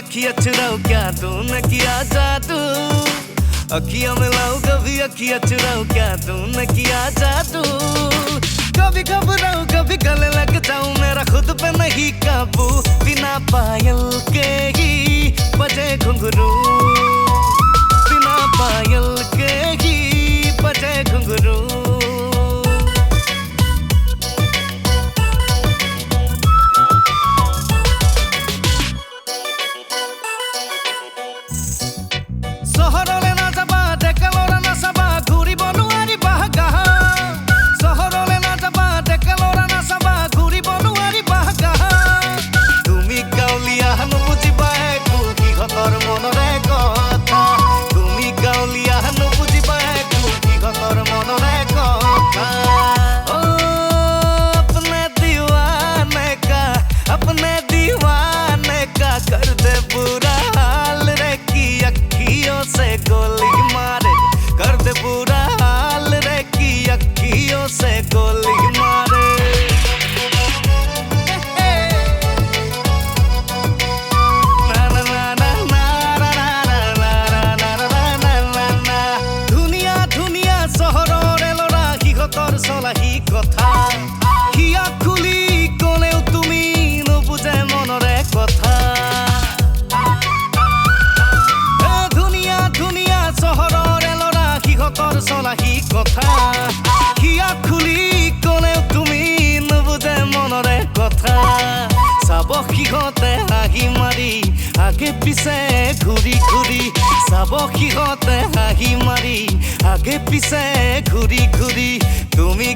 अखियाँ चुराओ, क्या तूने किया जादू। अखियाँ मिलाओ कभी अखियाँ चुराओ, क्या तूने किया जादू। कभी घबराऊं कभी गले लग जाऊं, मेरा खुद पे नहीं काबू। बिना पायल के ही बजे घुंघरू, बिना पायल के ही बजे घुंघरू। सहरले ना जाबा डेकालोरा ना साबा, घुरिब नुवारी बाहागाहा। सहरले ना जाबा डेकालोरा ना साबा, घुरिब नुवारी बाहागाहा। तुमी गावलिया नुबुजिबा एकु किहतर मनरे कथा। तुमी गावलिया नुबुजिबा एकु किहतर मनरे कथा। ओ अपने दीवाने का कर दे बुरा हाल रे, की अखियों से गोली मारे। कर दे बुरा हाल रे, की अखियों से गोली मारे। ধুনীয়া ধুনীয়া চহৰৰে ল'ৰা, সিহঁতৰ চলাহী কথা। হিয়া খুলি ক'লেও তুমি নুবুজে মনৰে কথা। ধুনীয়া ধুনীয়া চহৰৰে ল'ৰা, সিহঁতৰ চলাহী কথা। হিয়া খুলি ক'লেও তুমি নুবুজে মনৰে কথা। চাব সিহঁতে হাঁহি মাৰি আগে পিছে ঘূৰি ঘূৰি। চাব সিহঁতে হাঁহি মাৰি আগে পিছে ঘূৰি ঘূৰি। তুমি